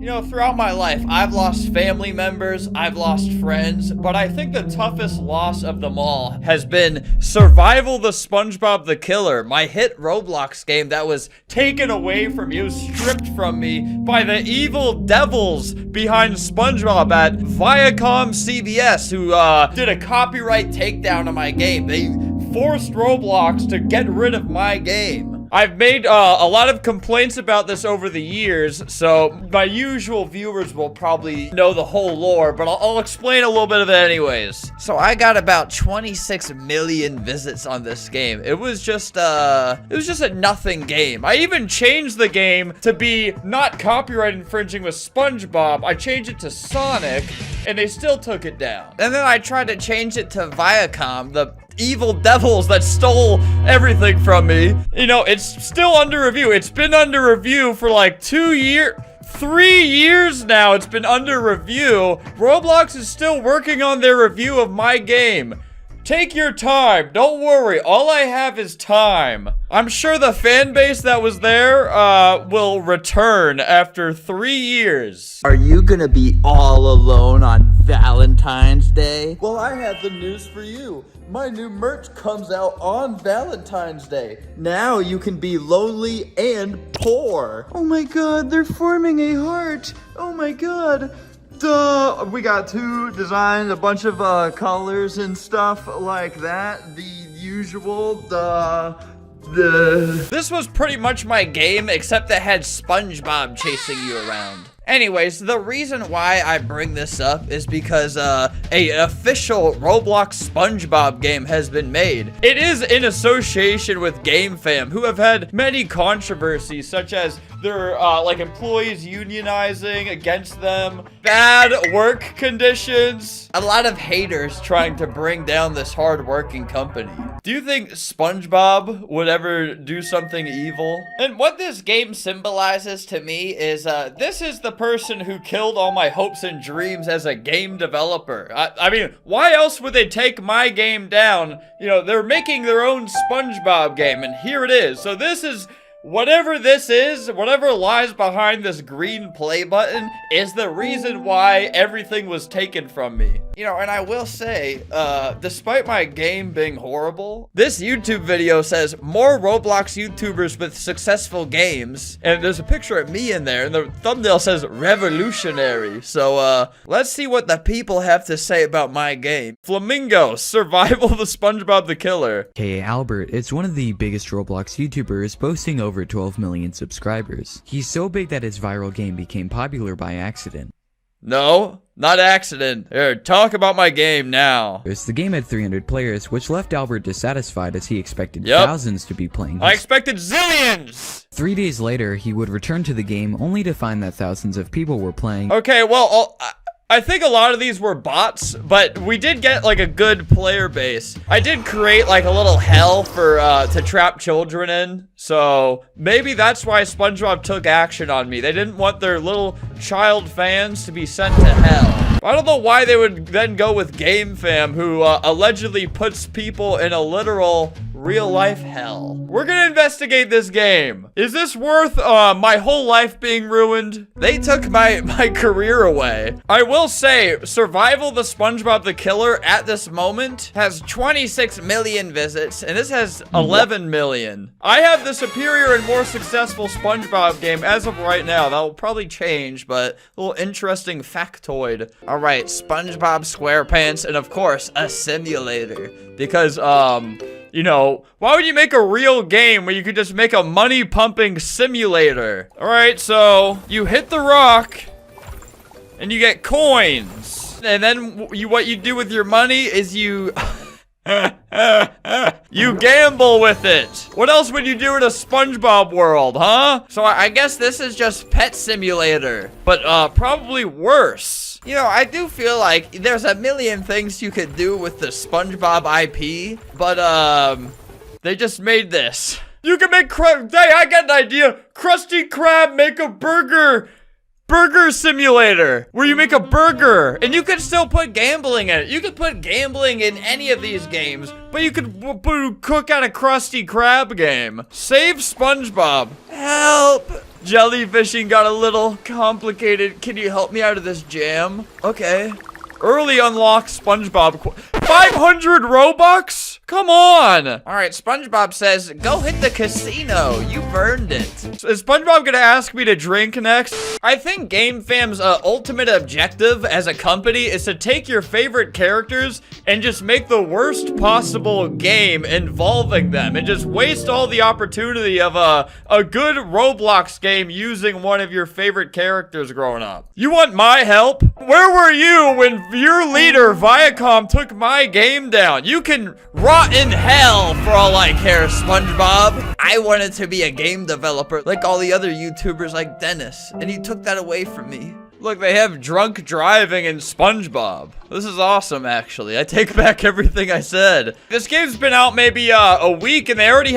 You know, throughout my life, I've lost family members, I've lost friends, but I think the toughest loss of them all has been Survival the SpongeBob the Killer, my hit Roblox game that was taken away from me, stripped from me by the evil devils behind SpongeBob at Viacom CBS, who did a copyright takedown of my game. They forced Roblox to get rid of my game. I've made a lot of complaints about this over the years, so my usual viewers will probably know the whole lore, but I'll explain a little bit of it anyways. So I got about 26 million visits on this game. It was just a nothing game. I even changed the game to be not copyright infringing with SpongeBob. I changed it to Sonic, and they still took it down. And then I tried to change it to Viacom, the evil devils that stole everything from me. You know, it's still under review. It's been under review for like 3 years now. It's been under review. Roblox is still working on their review of my game. Take your time. Don't worry. All I have is time. I'm sure the fan base that was there will return after 3 years. Are you gonna be all alone on Valentine's Day? Well, I have the news for you. My new merch comes out on Valentine's Day. Now you can be lonely and poor. Oh my god, they're forming a heart. Oh my god. Duh. We got two designs, a bunch of colors and stuff like that. The usual, This was pretty much my game, except it had SpongeBob chasing you around. Anyways, the reason why I bring this up is because a official Roblox SpongeBob game has been made. It is in association with GameFam, who have had many controversies, such as their like employees unionizing against them, bad work conditions, a lot of haters trying to bring down this hard-working company. Do you think SpongeBob would ever do something evil? And what this game symbolizes to me is this is the person who killed all my hopes and dreams as a game developer. I mean, why else would they take my game down? You know, they're making their own SpongeBob game, and here it is. So this is... whatever this is, whatever lies behind this green play button is the reason why everything was taken from me. You know, and I will say, despite my game being horrible, this YouTube video says more Roblox YouTubers with successful games, and there's a picture of me in there, and the thumbnail says revolutionary. So, let's see what the people have to say about my game. Flamingo, Survival the SpongeBob the Killer. Hey Albert, it's one of the biggest Roblox YouTubers, boasting over 12 million subscribers. He's so big that his viral game became popular by accident. No, not accident. Here, talk about my game now. The game had 300 players, which left Albert dissatisfied as he expected thousands to be playing. I expected zillions! 3 days later, he would return to the game only to find that thousands of people were playing. Okay, well, I think a lot of these were bots, but we did get like a good player base. I did create like a little hell for to trap children in, so maybe that's why SpongeBob took action on me. They didn't want their little child fans to be sent to hell. I don't know why they would then go with GameFam, who allegedly puts people in a literal real-life hell. We're gonna investigate this game. Is this worth my whole life being ruined? They took my career away. I will say, Survival the SpongeBob the Killer at this moment has 26 million visits, and this has 11 million. I have the superior and more successful SpongeBob game as of right now. That will probably change, but a little interesting factoid. All right, SpongeBob SquarePants, and of course, a simulator. Because, you know, why would you make a real game where you could just make a money-pumping simulator? All right, so you hit the rock, and you get coins. And then what you do with your money is you... you gamble with it. What else would you do in a SpongeBob world, huh? So I guess this is just Pet Simulator, but probably worse. You know, I do feel like there's a million things you could do with the SpongeBob IP, but they just made this. You can make Hey, I got an idea. Krusty Krab make a burger simulator where you make a burger, and you can still put gambling in it. You could put gambling in any of these games, but you could cook out a Krusty Krab game. Save SpongeBob. Help. Jellyfishing got a little complicated. Can you help me out of this jam? Okay. Early unlock SpongeBob. 500 Robux? Come on. All right, SpongeBob says, go hit the casino. You've earned it. So is SpongeBob gonna ask me to drink next? I think GameFam's ultimate objective as a company is to take your favorite characters and just make the worst possible game involving them and just waste all the opportunity of a good Roblox game using one of your favorite characters growing up. You want my help? Where were you when your leader, Viacom, took my game down? You can rot in hell for all I care, SpongeBob. I wanted to be a game developer like all the other YouTubers like Dennis, and he took that away from me. Look, they have drunk driving in SpongeBob. This is awesome, actually. I take back everything I said. This game's been out maybe a week, and they're already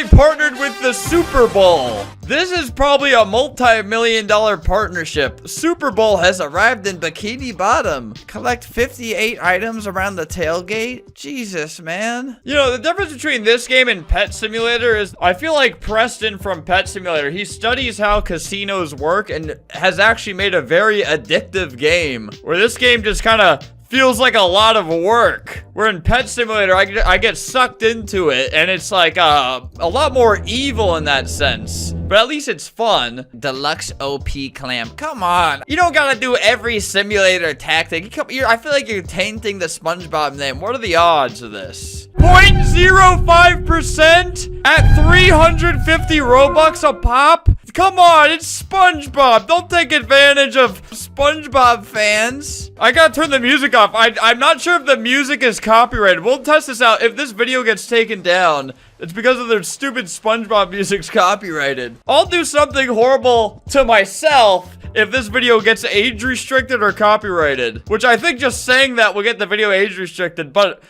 partnered with the Super Bowl. This is probably a multi-million-dollar partnership. Super Bowl has arrived in Bikini Bottom. Collect 58 items around the tailgate. Jesus, man. You know, the difference between this game and Pet Simulator is I feel like Preston from Pet Simulator, he studies how casinos work and has actually made a very addictive game. Where this game just kind of feels like a lot of work. Where in Pet Simulator, I get sucked into it, and it's like a lot more evil in that sense. But at least it's fun. Deluxe OP clamp. Come on. You don't gotta do every simulator tactic. I feel like you're tainting the SpongeBob name. What are the odds of this? 0.05% at 350 Robux a pop? Come on, it's SpongeBob. Don't take advantage of SpongeBob fans. I gotta turn the music off. I'm not sure if the music is copyrighted. We'll test this out. If this video gets taken down, it's because of their stupid SpongeBob music's copyrighted. I'll do something horrible to myself if this video gets age restricted or copyrighted. Which I think just saying that will get the video age restricted, but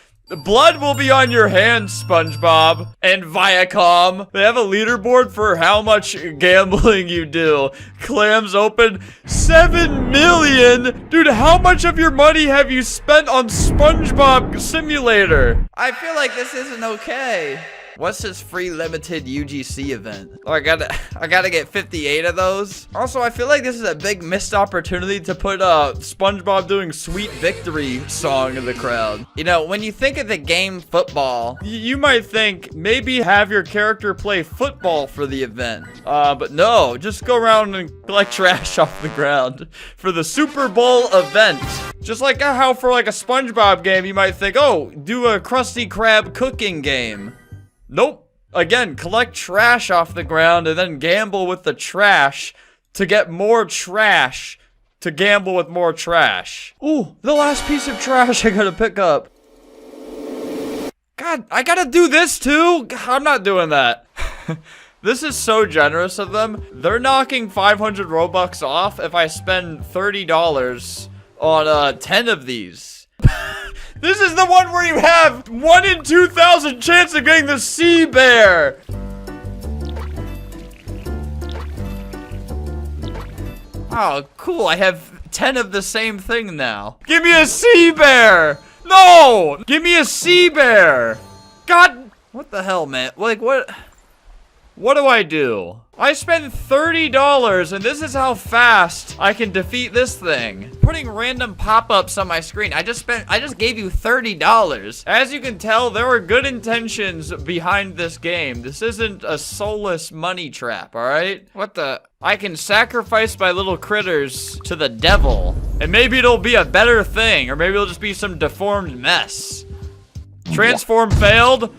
blood will be on your hands, SpongeBob and Viacom. They have a leaderboard for how much gambling you do. Clams open 7 million. Dude, how much of your money have you spent on SpongeBob Simulator? I feel like this isn't okay. What's this free limited UGC event? Oh, I gotta get 58 of those. Also, I feel like this is a big missed opportunity to put SpongeBob doing Sweet Victory song in the crowd. You know, when you think of the game football, you might think maybe have your character play football for the event. But no, just go around and collect trash off the ground for the Super Bowl event. Just like how for like a SpongeBob game, you might think, oh, do a Krusty Krab cooking game. Nope. Again, collect trash off the ground and then gamble with the trash to get more trash to gamble with more trash. Ooh, the last piece of trash I gotta pick up. God, I gotta do this too? I'm not doing that. This is so generous of them. They're knocking 500 Robux off if I spend $30 on 10 of these. This is the one where you have 1 in 2,000 chance of getting the sea bear. Oh, cool. I have 10 of the same thing now. Give me a sea bear. No, give me a sea bear. God, what the hell, man? Like, what do I do? I spent $30 and this is how fast I can defeat this thing. Putting random pop-ups on my screen. I just gave you $30. As you can tell, there are good intentions behind this game. This isn't a soulless money trap, all right? What the? I can sacrifice my little critters to the devil and maybe it'll be a better thing or maybe it'll just be some deformed mess. Transform failed.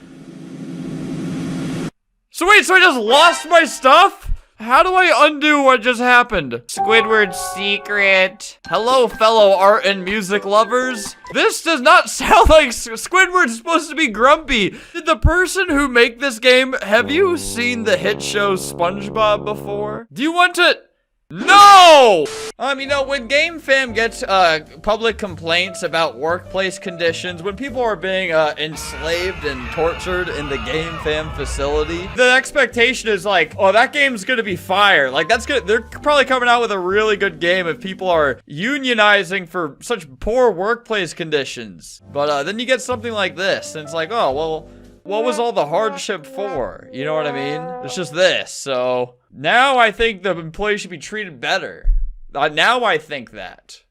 So wait, so I just lost my stuff? How do I undo what just happened? Squidward's secret. Hello, fellow art and music lovers. This does not sound like Squidward's supposed to be grumpy. Did the person who made this game, have you seen the hit show SpongeBob before? Do you want to? No! You know, when GameFam gets public complaints about workplace conditions, when people are being enslaved and tortured in the GameFam facility, the expectation is like, oh, that game's gonna be fire. Like, that's good. They're probably coming out with a really good game if people are unionizing for such poor workplace conditions. But then you get something like this, and it's like, oh, well, what was all the hardship for? You know what I mean? It's just this. So now I think the employee should be treated better. Now I think that.